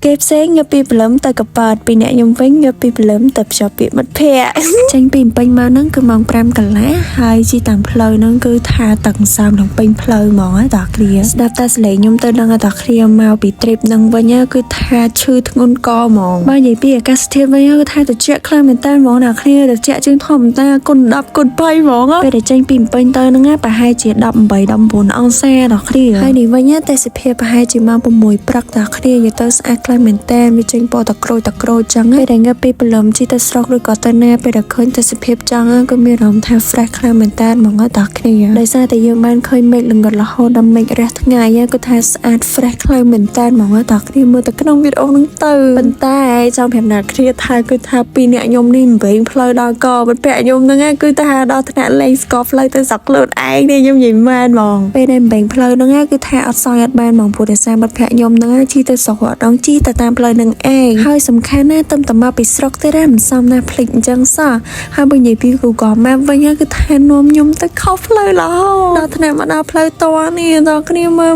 គេផ្សេងងើបពីព្រលឹមទៅកប៉ាតពីអ្នកខ្ញុំវិញងើបពីព្រលឹមទៅភ្ជាប់ពាក្យមិត្តភ័ក្តិចេញពីពេញមកហ្នឹងគឺម៉ោង 5 កន្លះហើយជិះតាមផ្លូវហ្នឹងគឺថាទឹកសើមទាំងពេញផ្លូវហ្មងតាគ្រាស្ដាប់តែសលេងខ្ញុំទៅដឹងតាគ្រាមកពីទ្រីបហ្នឹងវិញគឺថាឈឺធ្ងន់កហ្មងបើនិយាយពីអាកាសធាតុវិញគឺថាត្រជាក់ខ្លាំងមែនតើហ្មងតាគ្រាត្រជាក់ជាងធម្មតាគុណ10គុណ20ហ្មងពេលដែលចេញពីពេញទៅហ្នឹងប្រហែលជា18 19អង្សាតាគ្រាហើយនេះវិញទេសភាពប្រហែលជាម៉ោង 6 ព្រឹកតាគ្រានិយាយទៅស្អាតខ្លាំងមែនតើវាចេញពណ៌តក្រូចចឹងពេលដែលងើបពីព្រលឹមជិះទៅស្រុកឬក៏ទៅណាពេលដែលឃើញទេសភាពចឹងគឺមានអារម្មណ៍ថា fresh ខ្លាំងមែនតើហ្មងតាគ្រាដោយសារតែយើងបានឃើញមេឃល្ងិតរហូតដល់មេឃរះថ្ងៃគឺថាស្អាត fresh ខ្លាំងមែនតើហ្មងតាគ្រាមើលទៅក្នុងវីដេអូហ្នឹងទៅប៉ុន្តែចង់ប្រាប់តាគ្រាថាគឺថាពីអ្នកខ្ញុំនេះវិញផ្លូវដល់កមិត្តភក្តិខ្ញុំហ្នឹងគឺថាដល់ថ្នាក់លេងស្កផ្លូវទៅសក់ខ្លួនឯងនេះខ្ញុំនិយាយមែនហ្មងពេលដែលបែងផ្លូវហ្នឹងគឺថាអត់សោយអត់បានហ្មងព្រោះតែសាមិត្តភក្តិខ្ញុំហ្នឹងជិះទៅស្រុកអត់ដងជិះទៅតាមផ្លូវហ្នឹងឯងហើយសំខាន់ណាស់ទៅមកពីស្រុកទេណាមិនសមណាភ្លេចអញ្ចឹងសោះហើយបើនិយាយពី Google Map វិញគឺថានាំខ្ញុំទៅខុសផ្លូវរហូតដល់ថ្នាក់មកដល់ផ្លូវតនេះដល់គ្នាមើល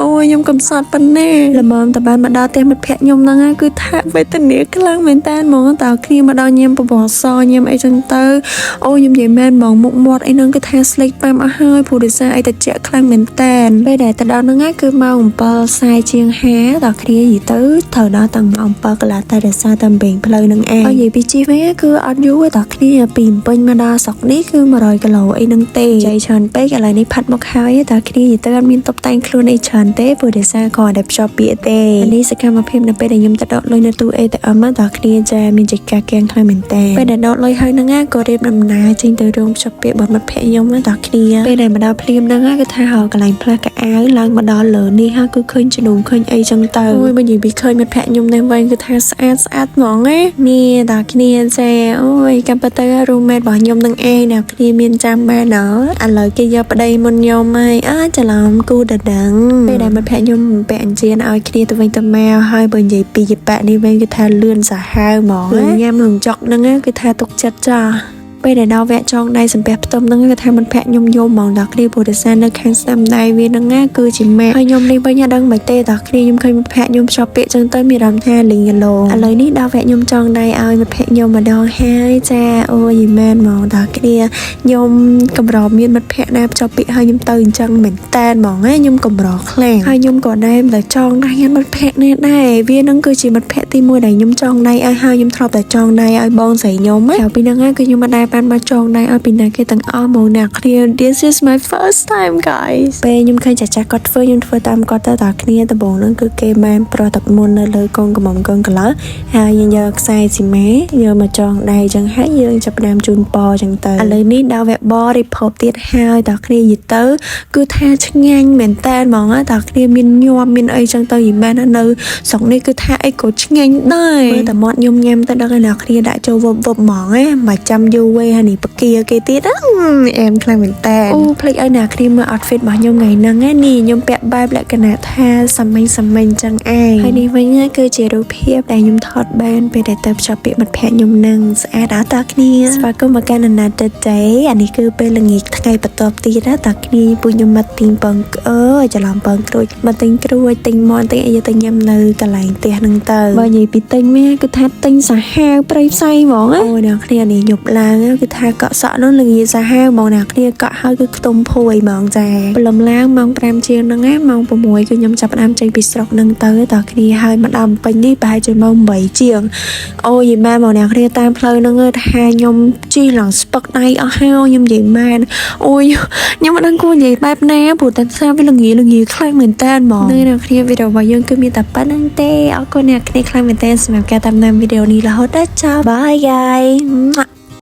អូយខ្ញុំកំសត់ប៉ុណ្ណេះល្មមតបានមកដល់ផ្ទះមិត្តភក្តិខ្ញុំហ្នឹងគឺថាវេទនាខ្លាំងមែនតើហ្មងតើគ្នាមកដល់ញ៉ាំបបរសញ៉ាំអីចឹងទៅអូខ្ញុំនិយាយមែនហ្មងមុខមាត់អីហ្នឹងគឺថាស្លេកប៉ាំអស់ហើយព្រោះដោយសារអីតិចខ្លាំងមែនតើពេលដែលទៅដល់ហ្នឹងគឺម៉ោង 7:40ជាង5ដល់គ្នាយីទៅត្រូវដល់តាំងម៉ោង 7 កន្លះតែរសារតាមបែងផ្លូវហ្នឹងឯងនិយាយពីជីវិញគឺអត់យូរទេដល់គ្នាពីពេញមកដល់ស្រុកនេះគឺ100 គីឡូអីហ្នឹងទេចៃច្រើនពេកឥឡូវនេះផាត់មកហើយដល់គ្នាយីទៅអត់មានតុបតែងខ្លួនអីច្រើនទេព្រោះដោយសារគាត់តែភ្ជាប់ពាក្យទេនេះសកម្មភាពនៅពេលដែលខ្ញុំទៅដកលុយនៅទូ ATM ដល់គ្នាចាមានចកាកៀងខ្លាំងមែនតើពេលដែលដកលុយហើយហ្នឹងក៏រៀបដំណើរចេញទៅរោងភ្ជាប់ពាក្យរបស់មិត្តភក្តិខ្ញុំដល់គ្នាពេលដែលមកដល់ភ្លាមហ្នឹងគឺថាហៅកន្លែងផ្លាស់កៅអៅឡើងមកដល់លើនេះហើយគឺឃើញជំនុំឃើញអីចឹងទៅអូយបើនិយាយពីឃើញមិត្តភក្តិខ្ញុំនេះវិញគឺថាស្អាតហ្មងនេះដល់គ្នាចាអូយកំពុតទៅរូមមេតរបស់ខ្ញុំនឹងឯងដល់គ្នាមានចាំបានឥឡូវគេយកប្តីមុនខ្ញុំហើយច្រឡំគូដដឹងពេលដែលមិត្តភក្តិខ្ញុំពាក់អញ្ជើញឲ្យគ្នាទៅវិញទៅមកហើយបើនិយាយពីយប៉ានេះវិញគឺថាលឿនសាហាវហ្មងញ៉ាំនឹងចុកហ្នឹងគឺថាទុកចិត្តចាពេលដែលដល់វគ្គចងដៃសំពះផ្ទុំហ្នឹងគឺថាមិត្តភក្តិខ្ញុំយកហ្មងដល់គ្នាព្រោះដោយសារនៅខាងស្ដាំដៃវាហ្នឹងគឺជាម៉ែហើយខ្ញុំនេះវិញអត់ដឹងមិនទេដល់គ្នាខ្ញុំឃើញមិត្តភក្តិខ្ញុំជាប់ពាក្យចឹងទៅមានអារម្មណ៍ថាលីងឡូឥឡូវនេះដល់វគ្គខ្ញុំចងដៃឲ្យមិត្តភក្តិខ្ញុំម្ដងហើយចាអូយមែនហ្មងដល់គ្នាខ្ញុំកម្រមានមិត្តភក្តិណាជាប់ពាក្យឲ្យខ្ញុំទៅអញ្ចឹងមែនតែនហ្មងខ្ញុំកម្រខ្លាំងហើយខ្ញុំក៏ដែរចងដៃឲ្យមិត្តភក្តិនេះដែរវាហ្នឹងគឺជាមិត្តភក្តិទី1ដែលខ្ញុំចងដៃឲ្យហើយខ្ញុំធ្លាប់តែចងដៃឲ្យបងស្រីខ្ញុំហើយពីហ្នឹងគឺខ្ញុំមិនដែរបានមកចងដៃឲ្យពីណាគេទាំងអស់មកអ្នកគ្នា This is my first time guys ពេលខ្ញុំឃើញចាស់គាត់ធ្វើខ្ញុំធ្វើតាមគាត់ទៅដល់គ្នាដំបូងហ្នឹងគឺគេបានប្រោះទឹកមុននៅលើកងកំមកងកន្លើហើយយើងយកខ្សែស៊ីម៉េយកមកចងដៃចឹងហើយយើងចាប់ផ្ដើមជូនពរចឹងទៅឥឡូវនេះដល់វគ្គបរិភោគទៀតហើយដល់គ្នាយីទៅគឺថាឆ្ងាញ់មែនតើហ្មងដល់គ្នាមានញាប់មានអីចឹងទៅយីមែននៅស្រុកនេះគឺថាអីក៏ឆ្ងាញ់ដែរមើលតែមាត់ខ្ញុំញ៉ាំទៅដល់អ្នកគ្នាដាក់ចូលវឹបហ្មងមិនចាំយូរវេហើយនេះបកាគេទៀតអែមខ្លាំងមែនតើអូភ្លេចឲ្យអ្នកគ្នាមើល outfit របស់ខ្ញុំថ្ងៃហ្នឹងនេះខ្ញុំពាក់បែបលក្ខណៈថាសាមញ្ញចឹងឯងហើយនេះវិញគឺជារូបភាពដែលខ្ញុំថតបានពេលដែលទៅភ្ជាប់ពាក្យមិត្តភក្តិខ្ញុំនឹងស្អាតដល់តាគ្នាស្វាគមន៍មកកាន់ណាត់ទេអានេះគឺពេលល្ងាចថ្ងៃបន្ទាប់ទៀតតាគ្នាពួកខ្ញុំមកទីងពងច្រឡំពងក្រួយមកទិញក្រួយទិញមាន់ទិញអីទៅញ៉ាំនៅកន្លែងផ្ទះហ្នឹងទៅបើនិយាយពីទិញវាគឺថាទិញសាហាវប្រៃផ្សៃហ្មងអូអ្នកគ្នានេះយប់ឡើងគឺថាកក់សក់នោះល្ងាចសាហាវហ្មងអ្នកគ្នាកក់ហើយគឺខ្ទមភួយហ្មងចាព្រលឹមឡើងម៉ោង 5 ជាងហ្នឹងម៉ោង 6 គឺខ្ញុំចាប់ផ្ដើមចេញពីស្រុកហ្នឹងទៅតគ្នាហើយមកដល់ពេញនេះប្រហែលជាម៉ោង 8 ជាងអូយម៉ែមកអ្នកគ្នាតាមផ្លូវហ្នឹងថាខ្ញុំជិះឡើងស្ពឹកដៃអស់ហើយខ្ញុំនិយាយម៉ែអូយខ្ញុំមិនដឹងគួរនិយាយបែបណាព្រោះតែថាវាល្ងាខ្លាំងមែនតើហ្មងអ្នកគ្នាវីដេអូរបស់យើងគឺមានតែប៉ុណ្្នឹងទេអរគុណអ្នកគ្នាខ្លាំងមែនតើសម្រាប់ការតាមដានវីដេអូនេះរហូតដល់ចប់ Bye guys